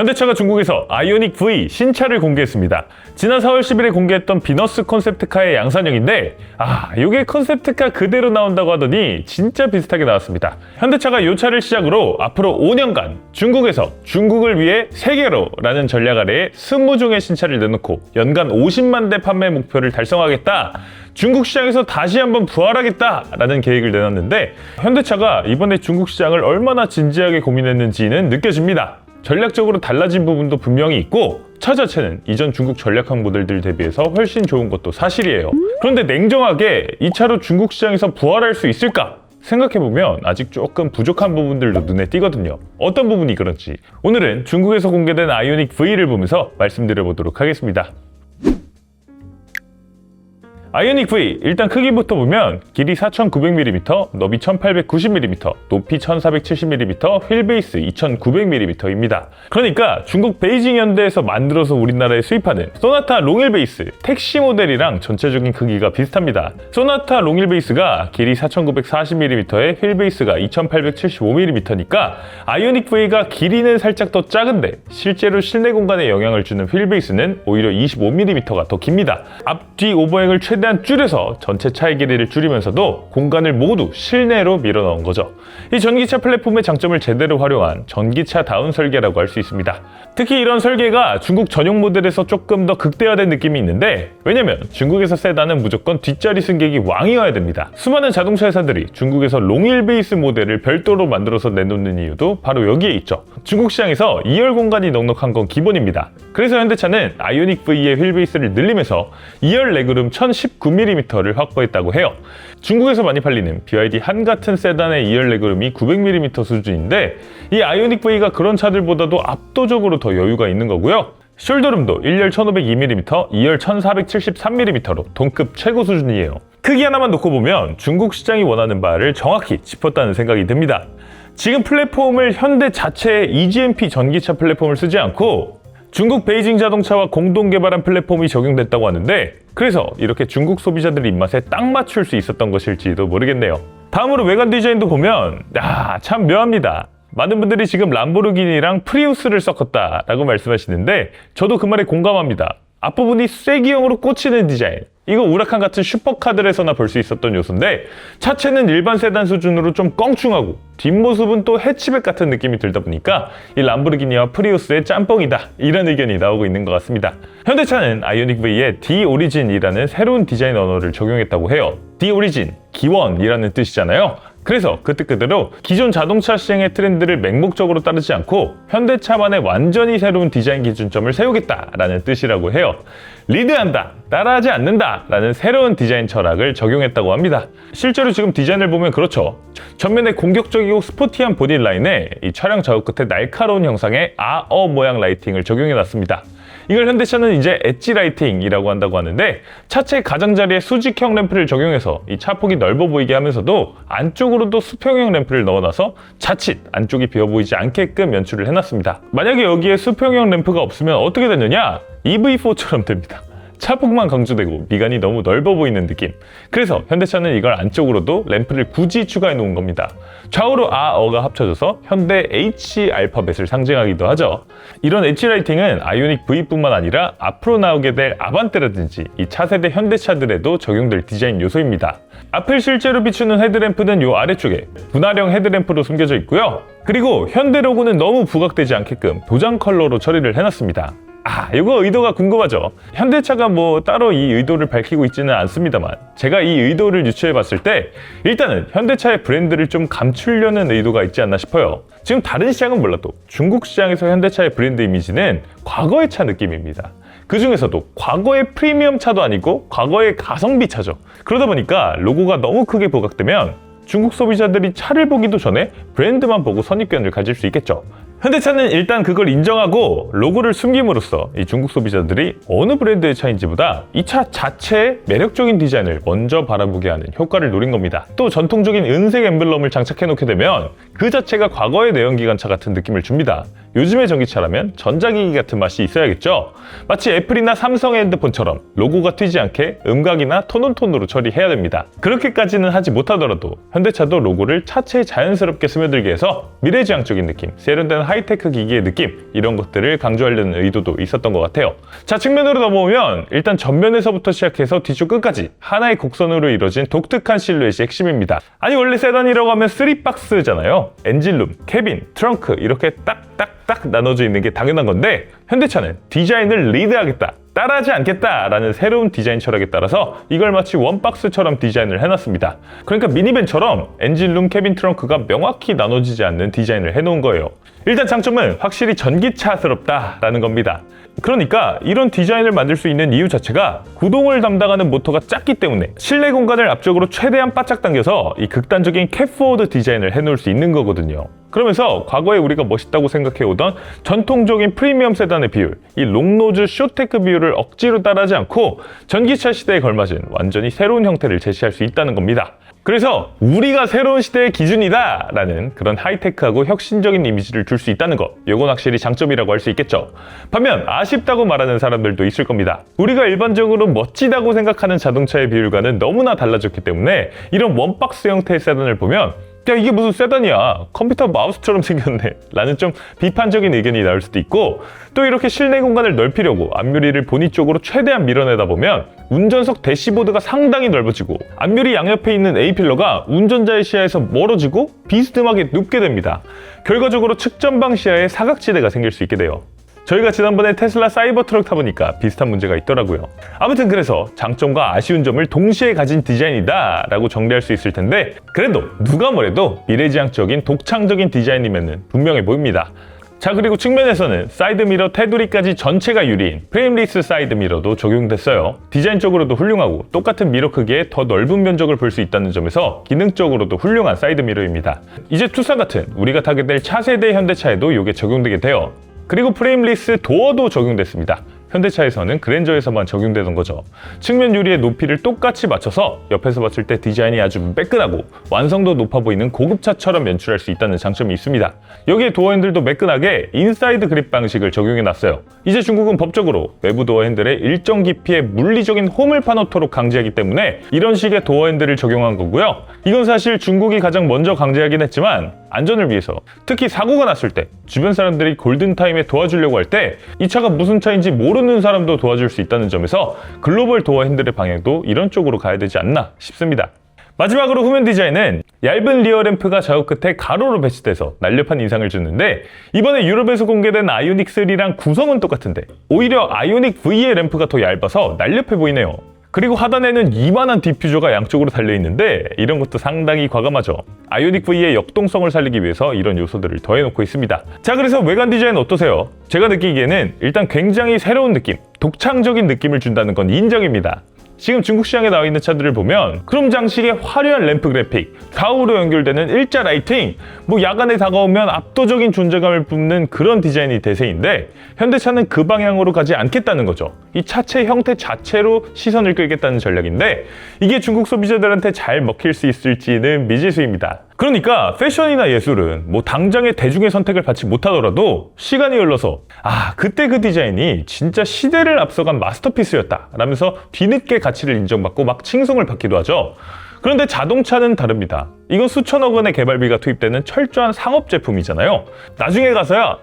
현대차가 중국에서 아이오닉 V 신차를 공개했습니다. 지난 4월 10일에 공개했던 비너스 콘셉트카의 양산형인데 이게 콘셉트카 그대로 나온다고 하더니 진짜 비슷하게 나왔습니다. 현대차가 이 차를 시작으로 앞으로 5년간 중국에서 중국을 위해 세계로라는 전략 아래에 20종의 신차를 내놓고 연간 50만 대 판매 목표를 달성하겠다. 중국 시장에서 다시 한번 부활하겠다라는 계획을 내놨는데 현대차가 이번에 중국 시장을 얼마나 진지하게 고민했는지는 느껴집니다. 전략적으로 달라진 부분도 분명히 있고 차 자체는 이전 중국 전략형 모델들 대비해서 훨씬 좋은 것도 사실이에요. 그런데 냉정하게 이 차로 중국 시장에서 부활할 수 있을까? 생각해보면 아직 조금 부족한 부분들도 눈에 띄거든요. 어떤 부분이 그런지 오늘은 중국에서 공개된 아이오닉 V를 보면서 말씀드려보도록 하겠습니다. 아이오닉 V 일단 크기부터 보면 길이 4900mm, 너비 1890mm, 높이 1470mm, 휠베이스 2900mm입니다. 그러니까 중국 베이징 현대에서 만들어서 우리나라에 수입하는 소나타 롱휠베이스 택시 모델이랑 전체적인 크기가 비슷합니다. 소나타 롱휠베이스가 길이 4940mm에 휠베이스가 2875mm니까 아이오닉 V가 길이는 살짝 더 작은데 실제로 실내 공간에 영향을 주는 휠베이스는 오히려 25mm가 더 깁니다. 앞뒤 오버행을 최대한 줄여서 전체 차의 길이를 줄이면서도 공간을 모두 실내로 밀어 넣은 거죠. 이 전기차 플랫폼의 장점을 제대로 활용한 전기차다운 설계라고 할 수 있습니다. 특히 이런 설계가 중국 전용 모델에서 조금 더 극대화된 느낌이 있는데 왜냐면 중국에서 세단은 무조건 뒷자리 승객이 왕이어야 됩니다. 수많은 자동차 회사들이 중국에서 롱휠 베이스 모델을 별도로 만들어서 내놓는 이유도 바로 여기에 있죠. 중국 시장에서 2열 공간이 넉넉한 건 기본입니다. 그래서 현대차는 아이오닉 V의 휠베이스를 늘리면서 2열 레그룸 1019mm를 확보했다고 해요. 중국에서 많이 팔리는 BYD 한같은 세단의 2열 레그룸이 900mm 수준인데 이 아이오닉 V가 그런 차들보다도 압도적으로 더 여유가 있는 거고요. 숄더룸도 1열 1502mm, 2열 1473mm로 동급 최고 수준이에요. 크기 하나만 놓고 보면 중국 시장이 원하는 바를 정확히 짚었다는 생각이 듭니다. 지금 플랫폼을 현대 자체의 EGMP 전기차 플랫폼을 쓰지 않고 중국 베이징 자동차와 공동 개발한 플랫폼이 적용됐다고 하는데 그래서 이렇게 중국 소비자들 입맛에 딱 맞출 수 있었던 것일지도 모르겠네요. 다음으로 외관 디자인도 보면 참 묘합니다. 많은 분들이 지금 람보르기니랑 프리우스를 섞었다라고 말씀하시는데 저도 그 말에 공감합니다. 앞부분이 쐐기형으로 꽂히는 디자인, 이거 우라칸 같은 슈퍼카들에서나 볼 수 있었던 요소인데 차체는 일반 세단 수준으로 좀 껑충하고 뒷모습은 또 해치백 같은 느낌이 들다 보니까 이 람보르기니와 프리우스의 짬뽕이다 이런 의견이 나오고 있는 것 같습니다. 현대차는 아이오닉 V에 D-Origin이라는 새로운 디자인 언어를 적용했다고 해요. D-Origin, 기원이라는 뜻이잖아요. 그래서 그 뜻 그대로 기존 자동차 시장의 트렌드를 맹목적으로 따르지 않고 현대차만의 완전히 새로운 디자인 기준점을 세우겠다라는 뜻이라고 해요. 리드한다, 따라하지 않는다 라는 새로운 디자인 철학을 적용했다고 합니다. 실제로 지금 디자인을 보면 그렇죠. 전면에 공격적이고 스포티한 보디 라인에 이 차량 좌우 끝에 날카로운 형상의 아어 모양 라이팅을 적용해놨습니다. 이걸 현대차는 이제 엣지 라이팅이라고 한다고 하는데 차체 가장자리에 수직형 램프를 적용해서 이 차폭이 넓어 보이게 하면서도 안쪽으로도 수평형 램프를 넣어놔서 자칫 안쪽이 비어 보이지 않게끔 연출을 해놨습니다. 만약에 여기에 수평형 램프가 없으면 어떻게 되느냐? EV4처럼 됩니다. 차폭만 강조되고 미간이 너무 넓어 보이는 느낌. 그래서 현대차는 이걸 안쪽으로도 램프를 굳이 추가해 놓은 겁니다. 좌우로 아어가 합쳐져서 현대 H 알파벳을 상징하기도 하죠. 이런 엣지 라이팅은 아이오닉 V뿐만 아니라 앞으로 나오게 될 아반떼라든지 이 차세대 현대차들에도 적용될 디자인 요소입니다. 앞을 실제로 비추는 헤드램프는 요 아래쪽에 분할형 헤드램프로 숨겨져 있고요. 그리고 현대 로고는 너무 부각되지 않게끔 도장 컬러로 처리를 해놨습니다. 이거 의도가 궁금하죠? 현대차가 따로 이 의도를 밝히고 있지는 않습니다만 제가 이 의도를 유추해 봤을 때 일단은 현대차의 브랜드를 좀 감추려는 의도가 있지 않나 싶어요. 지금 다른 시장은 몰라도 중국 시장에서 현대차의 브랜드 이미지는 과거의 차 느낌입니다. 그 중에서도 과거의 프리미엄 차도 아니고 과거의 가성비 차죠. 그러다 보니까 로고가 너무 크게 부각되면 중국 소비자들이 차를 보기도 전에 브랜드만 보고 선입견을 가질 수 있겠죠. 현대차는 일단 그걸 인정하고 로고를 숨김으로써 이 중국 소비자들이 어느 브랜드의 차인지보다 이 차 자체의 매력적인 디자인을 먼저 바라보게 하는 효과를 노린 겁니다. 또 전통적인 은색 엠블럼을 장착해 놓게 되면 그 자체가 과거의 내연기관차 같은 느낌을 줍니다. 요즘의 전기차라면 전자기기 같은 맛이 있어야겠죠. 마치 애플이나 삼성의 핸드폰처럼 로고가 튀지 않게 음각이나 톤온톤으로 처리해야 됩니다. 그렇게까지는 하지 못하더라도 현대차도 로고를 차체에 자연스럽게 스며들게 해서 미래지향적인 느낌, 세련된 하이테크 기기의 느낌, 이런 것들을 강조하려는 의도도 있었던 것 같아요. 자, 측면으로 넘어오면 일단 전면에서부터 시작해서 뒤쪽 끝까지 하나의 곡선으로 이루어진 독특한 실루엣이 핵심입니다. 아니, 원래 세단이라고 하면 3박스잖아요. 엔진룸, 캐빈, 트렁크 이렇게 딱딱딱 나눠져 있는 게 당연한 건데, 현대차는 디자인을 리드하겠다, 따라하지 않겠다라는 새로운 디자인 철학에 따라서 이걸 마치 원박스처럼 디자인을 해놨습니다. 그러니까 미니밴처럼 엔진룸, 캐빈, 트렁크가 명확히 나눠지지 않는 디자인을 해놓은 거예요. 일단 장점은 확실히 전기차스럽다라는 겁니다. 그러니까 이런 디자인을 만들 수 있는 이유 자체가 구동을 담당하는 모터가 작기 때문에 실내 공간을 앞쪽으로 최대한 바짝 당겨서 이 극단적인 캣포워드 디자인을 해놓을 수 있는 거거든요. 그러면서 과거에 우리가 멋있다고 생각해오던 전통적인 프리미엄 세단의 비율, 이 롱노즈 쇼테크 비율을 억지로 따라하지 않고 전기차 시대에 걸맞은 완전히 새로운 형태를 제시할 수 있다는 겁니다. 그래서 우리가 새로운 시대의 기준이다 라는 그런 하이테크하고 혁신적인 이미지를 줄 수 있다는 것, 이건 확실히 장점이라고 할 수 있겠죠. 반면 아쉽다고 말하는 사람들도 있을 겁니다. 우리가 일반적으로 멋지다고 생각하는 자동차의 비율과는 너무나 달라졌기 때문에 이런 원박스 형태의 세단을 보면 야, 이게 무슨 세단이야, 컴퓨터 마우스처럼 생겼네 라는 좀 비판적인 의견이 나올 수도 있고, 또 이렇게 실내 공간을 넓히려고 앞유리를 보니 쪽으로 최대한 밀어내다 보면 운전석 대시보드가 상당히 넓어지고 앞유리 양옆에 있는 A필러가 운전자의 시야에서 멀어지고 비스듬하게 눕게 됩니다. 결과적으로 측전방 시야에 사각지대가 생길 수 있게 돼요. 저희가 지난번에 테슬라 사이버트럭 타보니까 비슷한 문제가 있더라고요. 아무튼 그래서 장점과 아쉬운 점을 동시에 가진 디자인이다 라고 정리할 수 있을 텐데, 그래도 누가 뭐래도 미래지향적인 독창적인 디자인이면 분명해 보입니다. 자, 그리고 측면에서는 사이드미러 테두리까지 전체가 유리인 프레임리스 사이드미러도 적용됐어요. 디자인적으로도 훌륭하고 똑같은 미러 크기에 더 넓은 면적을 볼 수 있다는 점에서 기능적으로도 훌륭한 사이드미러입니다. 이제 투싼 같은 우리가 타게 될 차세대 현대차에도 이게 적용되게 돼요. 그리고 프레임리스 도어도 적용됐습니다. 현대차에서는 그랜저에서만 적용되던 거죠. 측면 유리의 높이를 똑같이 맞춰서 옆에서 봤을 때 디자인이 아주 매끈하고 완성도 높아 보이는 고급차처럼 연출할 수 있다는 장점이 있습니다. 여기에 도어 핸들도 매끈하게 인사이드 그립 방식을 적용해놨어요. 이제 중국은 법적으로 외부 도어 핸들에 일정 깊이의 물리적인 홈을 파놓도록 강제하기 때문에 이런 식의 도어 핸들을 적용한 거고요. 이건 사실 중국이 가장 먼저 강제하긴 했지만 안전을 위해서, 특히 사고가 났을 때 주변 사람들이 골든타임에 도와주려고 할 때 이 차가 무슨 차인지 모르는 사람도 도와줄 수 있다는 점에서 글로벌 도어 핸들의 방향도 이런 쪽으로 가야 되지 않나 싶습니다. 마지막으로 후면 디자인은 얇은 리어 램프가 좌우 끝에 가로로 배치돼서 날렵한 인상을 주는데, 이번에 유럽에서 공개된 아이오닉 3랑 구성은 똑같은데 오히려 아이오닉 V의 램프가 더 얇아서 날렵해 보이네요. 그리고 하단에는 이만한 디퓨저가 양쪽으로 달려있는데 이런 것도 상당히 과감하죠. 아이오닉 V의 역동성을 살리기 위해서 이런 요소들을 더해놓고 있습니다. 자, 그래서 외관 디자인 어떠세요? 제가 느끼기에는 일단 굉장히 새로운 느낌, 독창적인 느낌을 준다는 건 인정입니다. 지금 중국 시장에 나와 있는 차들을 보면 크롬 장식의 화려한 램프 그래픽, 좌우로 연결되는 일자 라이팅, 야간에 다가오면 압도적인 존재감을 뿜는 그런 디자인이 대세인데, 현대차는 그 방향으로 가지 않겠다는 거죠. 이 차체 형태 자체로 시선을 끌겠다는 전략인데, 이게 중국 소비자들한테 잘 먹힐 수 있을지는 미지수입니다. 그러니까 패션이나 예술은 당장의 대중의 선택을 받지 못하더라도 시간이 흘러서 그때 그 디자인이 진짜 시대를 앞서간 마스터피스였다 라면서 뒤늦게 가치를 인정받고 막 칭송을 받기도 하죠. 그런데 자동차는 다릅니다. 이건 수천억 원의 개발비가 투입되는 철저한 상업 제품이잖아요. 나중에 가서야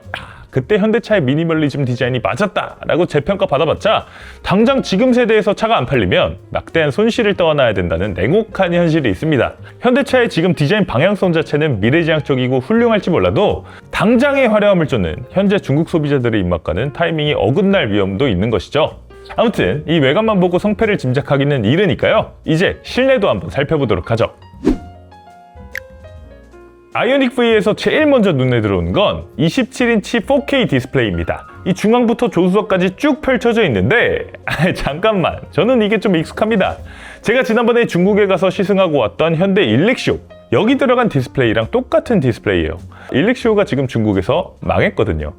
그때 현대차의 미니멀리즘 디자인이 맞았다 라고 재평가 받아봤자 당장 지금 세대에서 차가 안 팔리면 막대한 손실을 떠안아야 된다는 냉혹한 현실이 있습니다. 현대차의 지금 디자인 방향성 자체는 미래지향적이고 훌륭할지 몰라도 당장의 화려함을 쫓는 현재 중국 소비자들의 입맛과는 타이밍이 어긋날 위험도 있는 것이죠. 아무튼 이 외관만 보고 성패를 짐작하기는 이르니까요. 이제 실내도 한번 살펴보도록 하죠. 아이오닉 V에서 제일 먼저 눈에 들어오는 건 27인치 4K 디스플레이입니다. 이 중앙부터 조수석까지 쭉 펼쳐져 있는데 잠깐만, 저는 이게 좀 익숙합니다. 제가 지난번에 중국에 가서 시승하고 왔던 현대 일렉시오, 여기 들어간 디스플레이랑 똑같은 디스플레이예요. 일렉시오가 지금 중국에서 망했거든요.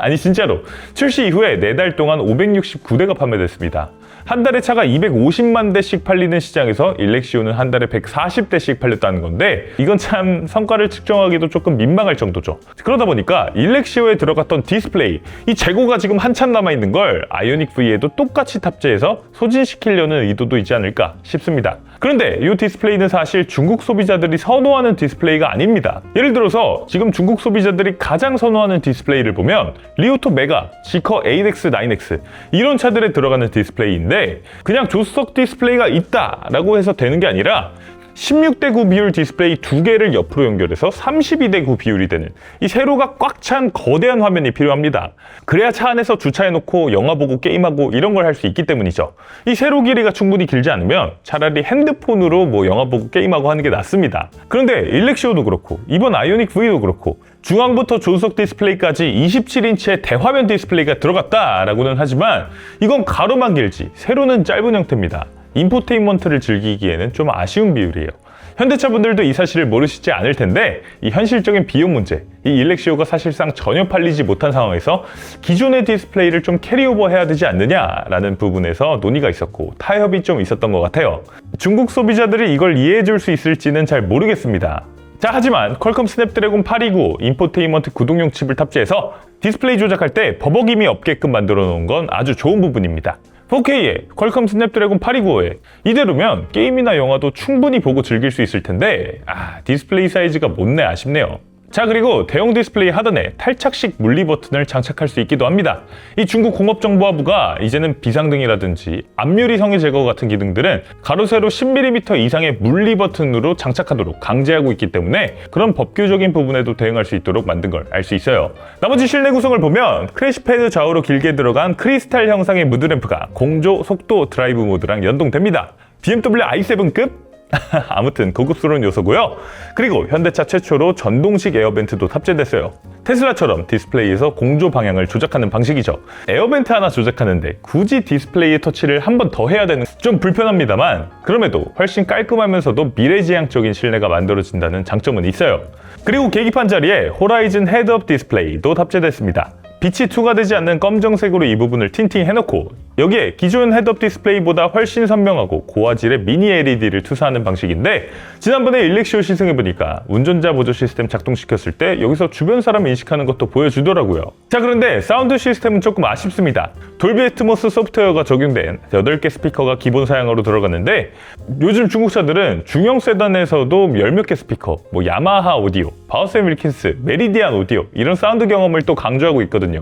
아니 진짜로 출시 이후에 4달 동안 569대가 판매됐습니다. 한 달에 차가 250만 대씩 팔리는 시장에서 일렉시오는 한 달에 140대씩 팔렸다는 건데 이건 참 성과를 측정하기도 조금 민망할 정도죠. 그러다 보니까 일렉시오에 들어갔던 디스플레이, 이 재고가 지금 한참 남아있는 걸 아이오닉 V에도 똑같이 탑재해서 소진시키려는 의도도 있지 않을까 싶습니다. 그런데 이 디스플레이는 사실 중국 소비자들이 선호하는 디스플레이가 아닙니다. 예를 들어서 지금 중국 소비자들이 가장 선호하는 디스플레이를 보면 리오토 메가, 지커 8X, 9X 이런 차들에 들어가는 디스플레이인데 그냥 조수석 디스플레이가 있다라고 해서 되는 게 아니라 16대 9 비율 디스플레이 2개를 옆으로 연결해서 32대 9 비율이 되는 이 세로가 꽉 찬 거대한 화면이 필요합니다. 그래야 차 안에서 주차해놓고 영화 보고 게임하고 이런 걸 할 수 있기 때문이죠. 이 세로 길이가 충분히 길지 않으면 차라리 핸드폰으로 영화 보고 게임하고 하는 게 낫습니다. 그런데 일렉시오도 그렇고 이번 아이오닉 V도 그렇고 중앙부터 조수석 디스플레이까지 27인치의 대화면 디스플레이가 들어갔다라고는 하지만 이건 가로만 길지 세로는 짧은 형태입니다. 인포테인먼트를 즐기기에는 좀 아쉬운 비율이에요. 현대차 분들도 이 사실을 모르시지 않을 텐데 이 현실적인 비용 문제, 이 일렉시오가 사실상 전혀 팔리지 못한 상황에서 기존의 디스플레이를 좀 캐리오버 해야 되지 않느냐라는 부분에서 논의가 있었고 타협이 좀 있었던 것 같아요. 중국 소비자들이 이걸 이해해 줄 수 있을지는 잘 모르겠습니다. 자, 하지만 퀄컴 스냅드래곤 829 인포테인먼트 구동용 칩을 탑재해서 디스플레이 조작할 때 버벅임이 없게끔 만들어 놓은 건 아주 좋은 부분입니다. 4K에 퀄컴 스냅드래곤 825에 이대로면 게임이나 영화도 충분히 보고 즐길 수 있을 텐데 디스플레이 사이즈가 못내 아쉽네요. 자, 그리고 대형 디스플레이 하단에 탈착식 물리 버튼을 장착할 수 있기도 합니다. 이 중국 공업정보화부가 이제는 비상등이라든지 앞유리 성의 제거 같은 기능들은 가로 세로 10mm 이상의 물리 버튼으로 장착하도록 강제하고 있기 때문에 그런 법규적인 부분에도 대응할 수 있도록 만든 걸 알 수 있어요. 나머지 실내 구성을 보면 크래시패드 좌우로 길게 들어간 크리스탈 형상의 무드램프가 공조, 속도, 드라이브 모드랑 연동됩니다. BMW i7급? 아무튼 고급스러운 요소고요. 그리고 현대차 최초로 전동식 에어벤트도 탑재됐어요. 테슬라처럼 디스플레이에서 공조 방향을 조작하는 방식이죠. 에어벤트 하나 조작하는데 굳이 디스플레이에 터치를 한 번 더 해야 되는 좀 불편합니다만 그럼에도 훨씬 깔끔하면서도 미래지향적인 실내가 만들어진다는 장점은 있어요. 그리고 계기판 자리에 호라이즌 헤드업 디스플레이도 탑재됐습니다. 빛이 투과되지 않는 검정색으로 이 부분을 틴팅해놓고 여기에 기존 헤드업 디스플레이보다 훨씬 선명하고 고화질의 미니 LED를 투사하는 방식인데 지난번에 일렉시오 시승해보니까 운전자 보조 시스템 작동시켰을 때 여기서 주변 사람 인식하는 것도 보여주더라고요. 자, 그런데 사운드 시스템은 조금 아쉽습니다. 돌비 애트모스 소프트웨어가 적용된 8개 스피커가 기본 사양으로 들어갔는데 요즘 중국차들은 중형 세단에서도 열몇 개 스피커, 야마하 오디오, 바우센 윌킨스, 메리디안 오디오 이런 사운드 경험을 또 강조하고 있거든요.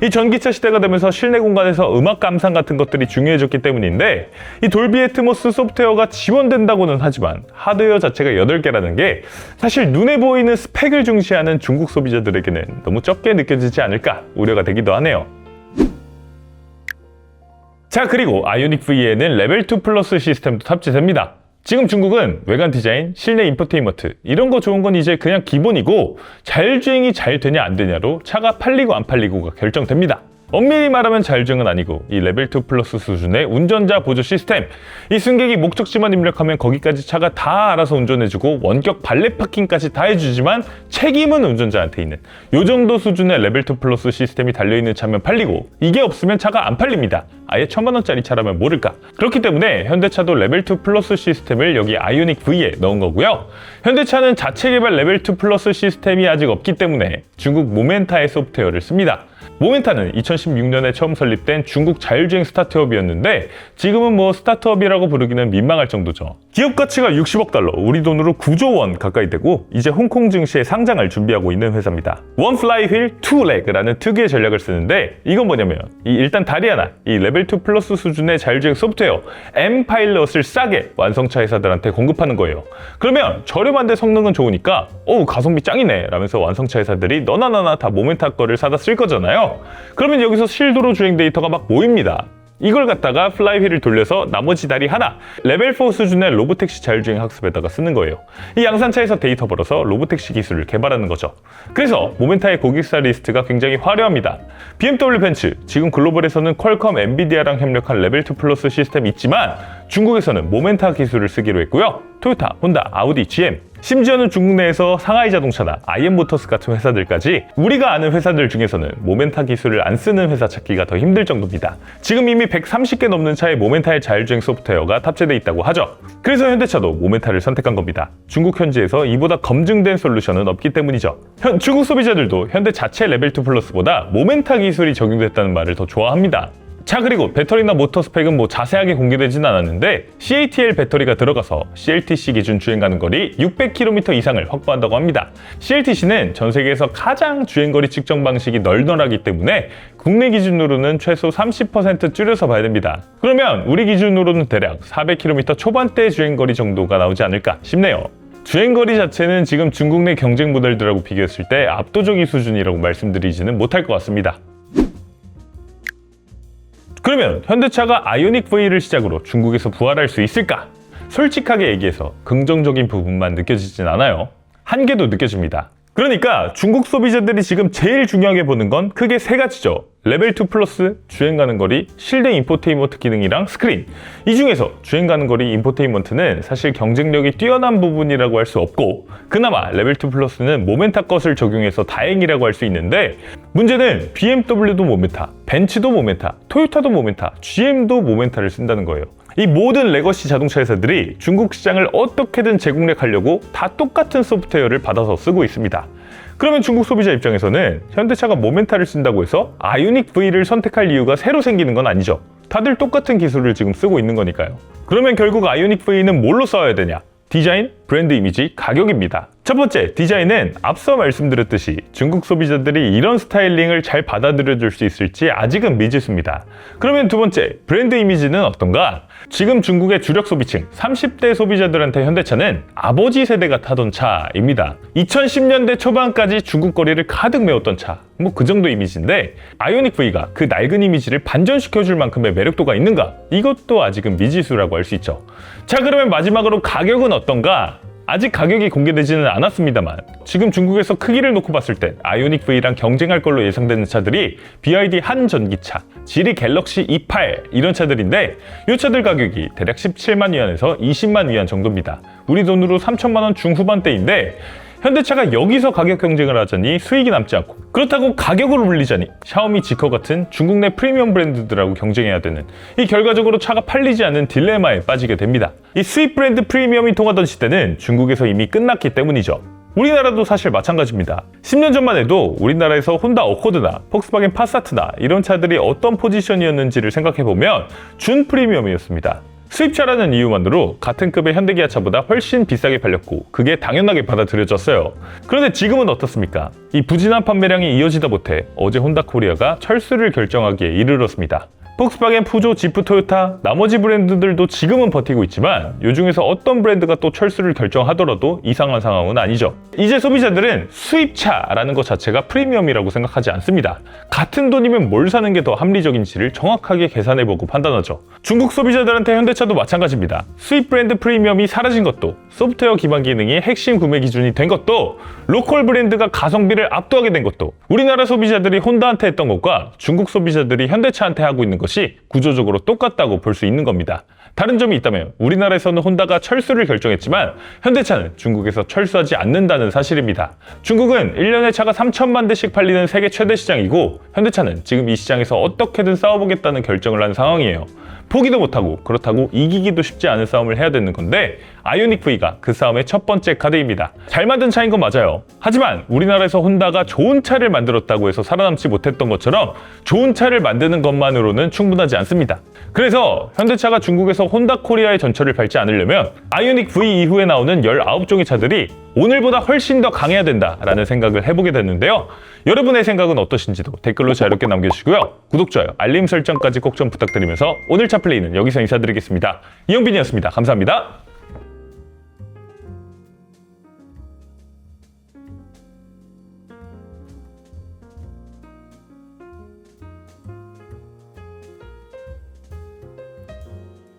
이 전기차 시대가 되면서 실내 공간에서 음악 감상 같은 것들이 중요해졌기 때문인데 이 돌비 애트모스 소프트웨어가 지원된다고는 하지만 하드웨어 자체가 8개라는 게 사실 눈에 보이는 스펙을 중시하는 중국 소비자들에게는 너무 적게 느껴지지 않을까 우려가 되기도 하네요. 자, 그리고 아이오닉 V에는 레벨 2 플러스 시스템도 탑재됩니다. 지금 중국은 외관 디자인, 실내 인포테인먼트 이런 거 좋은 건 이제 그냥 기본이고 자율주행이 잘 되냐 안 되냐로 차가 팔리고 안 팔리고가 결정됩니다. 엄밀히 말하면 자율주행은 아니고 이 레벨 2 플러스 수준의 운전자 보조 시스템, 이 승객이 목적지만 입력하면 거기까지 차가 다 알아서 운전해주고 원격 발렛 파킹까지 다 해주지만 책임은 운전자한테 있는 요 정도 수준의 레벨 2 플러스 시스템이 달려있는 차면 팔리고 이게 없으면 차가 안 팔립니다. 아예 1000만원짜리 차라면 모를까. 그렇기 때문에 현대차도 레벨 2 플러스 시스템을 여기 아이오닉 V에 넣은 거고요. 현대차는 자체 개발 레벨 2 플러스 시스템이 아직 없기 때문에 중국 모멘타의 소프트웨어를 씁니다. 모멘타는 2016년에 처음 설립된 중국 자율주행 스타트업이었는데 지금은 스타트업이라고 부르기는 민망할 정도죠. 기업 가치가 60억 달러, 우리 돈으로 9조 원 가까이 되고 이제 홍콩 증시에 상장을 준비하고 있는 회사입니다. 원 플라이 휠, 투 레그라는 특유의 전략을 쓰는데 이건 뭐냐면 일단 다리 하나, 이 레벨 2 플러스 수준의 자율주행 소프트웨어 M 파일럿을 싸게 완성차 회사들한테 공급하는 거예요. 그러면 저렴한데 성능은 좋으니까 가성비 짱이네 라면서 완성차 회사들이 너나 나나 다 모멘타 거를 사다 쓸 거잖아요. 그러면 여기서 실도로 주행 데이터가 막 모입니다. 이걸 갖다가 플라이휠을 돌려서 나머지 다리 하나, 레벨 4 수준의 로보택시 자율주행 학습에다가 쓰는 거예요. 이 양산차에서 데이터 벌어서 로보택시 기술을 개발하는 거죠. 그래서 모멘타의 고객사 리스트가 굉장히 화려합니다. BMW 벤츠, 지금 글로벌에서는 퀄컴 엔비디아랑 협력한 레벨 2 플러스 시스템이 있지만 중국에서는 모멘타 기술을 쓰기로 했고요. 토요타, 혼다, 아우디, GM, 심지어는 중국 내에서 상하이 자동차나 IM모터스 같은 회사들까지 우리가 아는 회사들 중에서는 모멘타 기술을 안 쓰는 회사 찾기가 더 힘들 정도입니다. 지금 이미 130개 넘는 차에 모멘타의 자율주행 소프트웨어가 탑재되어 있다고 하죠. 그래서 현대차도 모멘타를 선택한 겁니다. 중국 현지에서 이보다 검증된 솔루션은 없기 때문이죠. 중국 소비자들도 현대 자체 레벨2 플러스보다 모멘타 기술이 적용됐다는 말을 더 좋아합니다. 자, 그리고 배터리나 모터 스펙은 자세하게 공개되진 않았는데 CATL 배터리가 들어가서 CLTC 기준 주행가는 거리 600km 이상을 확보한다고 합니다. CLTC는 전 세계에서 가장 주행거리 측정 방식이 널널하기 때문에 국내 기준으로는 최소 30% 줄여서 봐야 됩니다. 그러면 우리 기준으로는 대략 400km 초반대 주행거리 정도가 나오지 않을까 싶네요. 주행거리 자체는 지금 중국 내 경쟁 모델들하고 비교했을 때 압도적인 수준이라고 말씀드리지는 못할 것 같습니다. 그러면 현대차가 아이오닉 V를 시작으로 중국에서 부활할 수 있을까? 솔직하게 얘기해서 긍정적인 부분만 느껴지진 않아요. 한계도 느껴집니다. 그러니까 중국 소비자들이 지금 제일 중요하게 보는 건 크게 세 가지죠. 레벨2 플러스, 주행 가는 거리, 실내 인포테인먼트 기능이랑 스크린. 이 중에서 주행 가는 거리 인포테인먼트는 사실 경쟁력이 뛰어난 부분이라고 할 수 없고, 그나마 레벨2 플러스는 모멘타 것을 적용해서 다행이라고 할 수 있는데, 문제는 BMW도 모멘타, 벤츠도 모멘타, 토요타도 모멘타, GM도 모멘타를 쓴다는 거예요. 이 모든 레거시 자동차 회사들이 중국 시장을 어떻게든 재공략하려고 다 똑같은 소프트웨어를 받아서 쓰고 있습니다. 그러면 중국 소비자 입장에서는 현대차가 모멘타를 쓴다고 해서 아이오닉 V를 선택할 이유가 새로 생기는 건 아니죠. 다들 똑같은 기술을 지금 쓰고 있는 거니까요. 그러면 결국 아이오닉 V는 뭘로 싸워야 되냐? 디자인, 브랜드 이미지, 가격입니다. 첫 번째, 디자인은 앞서 말씀드렸듯이 중국 소비자들이 이런 스타일링을 잘 받아들여줄 수 있을지 아직은 미지수입니다. 그러면 두 번째, 브랜드 이미지는 어떤가? 지금 중국의 주력 소비층 30대 소비자들한테 현대차는 아버지 세대가 타던 차입니다. 2010년대 초반까지 중국 거리를 가득 메웠던 차, 그 정도 이미지인데 아이오닉 V가 그 낡은 이미지를 반전시켜줄 만큼의 매력도가 있는가? 이것도 아직은 미지수라고 할 수 있죠. 자, 그러면 마지막으로 가격은 어떤가? 아직 가격이 공개되지는 않았습니다만 지금 중국에서 크기를 놓고 봤을 땐 아이오닉 V랑 경쟁할 걸로 예상되는 차들이 BYD 한 전기차, 지리 갤럭시 E8 이런 차들인데 이 차들 가격이 대략 17만 위안에서 20만 위안 정도입니다. 우리 돈으로 3천만 원 중후반대인데 현대차가 여기서 가격 경쟁을 하자니 수익이 남지 않고, 그렇다고 가격으로 물리자니 샤오미, 지커 같은 중국 내 프리미엄 브랜드들하고 경쟁해야 되는, 이 결과적으로 차가 팔리지 않는 딜레마에 빠지게 됩니다. 이 수입 브랜드 프리미엄이 통하던 시대는 중국에서 이미 끝났기 때문이죠. 우리나라도 사실 마찬가지입니다. 10년 전만 해도 우리나라에서 혼다 어코드나 폭스바겐 파사트나 이런 차들이 어떤 포지션이었는지를 생각해보면 준 프리미엄이었습니다. 수입차라는 이유만으로 같은 급의 현대기아차보다 훨씬 비싸게 팔렸고 그게 당연하게 받아들여졌어요. 그런데 지금은 어떻습니까? 이 부진한 판매량이 이어지다 못해 어제 혼다코리아가 철수를 결정하기에 이르렀습니다. 폭스바겐, 푸조, 지프, 토요타, 나머지 브랜드들도 지금은 버티고 있지만 이 중에서 어떤 브랜드가 또 철수를 결정하더라도 이상한 상황은 아니죠. 이제 소비자들은 수입차라는 것 자체가 프리미엄이라고 생각하지 않습니다. 같은 돈이면 뭘 사는 게 더 합리적인지를 정확하게 계산해보고 판단하죠. 중국 소비자들한테 현대차도 마찬가지입니다. 수입 브랜드 프리미엄이 사라진 것도, 소프트웨어 기반 기능이 핵심 구매 기준이 된 것도, 로컬 브랜드가 가성비를 압도하게 된 것도, 우리나라 소비자들이 혼다한테 했던 것과 중국 소비자들이 현대차한테 하고 있는 것이 구조적으로 똑같다고 볼 수 있는 겁니다. 다른 점이 있다면 우리나라에서는 혼다가 철수를 결정했지만 현대차는 중국에서 철수하지 않는다는 사실입니다. 중국은 1년에 차가 3천만 대씩 팔리는 세계 최대 시장이고 현대차는 지금 이 시장에서 어떻게든 싸워보겠다는 결정을 한 상황이에요. 포기도 못하고 그렇다고 이기기도 쉽지 않은 싸움을 해야 되는 건데 아이오닉 V가 그 싸움의 첫 번째 카드입니다. 잘 만든 차인 건 맞아요. 하지만 우리나라에서 혼다가 좋은 차를 만들었다고 해서 살아남지 못했던 것처럼 좋은 차를 만드는 것만으로는 충분하지 않습니다. 그래서 현대차가 중국에서 혼다 코리아의 전철을 밟지 않으려면 아이오닉 V 이후에 나오는 19종의 차들이 오늘보다 훨씬 더 강해야 된다라는 생각을 해보게 됐는데요. 여러분의 생각은 어떠신지도 댓글로 자유롭게 남겨주시고요. 구독, 좋아요, 알림 설정까지 꼭 좀 부탁드리면서 오늘 차 플레이는 여기서 인사드리겠습니다. 이영빈이었습니다. 감사합니다.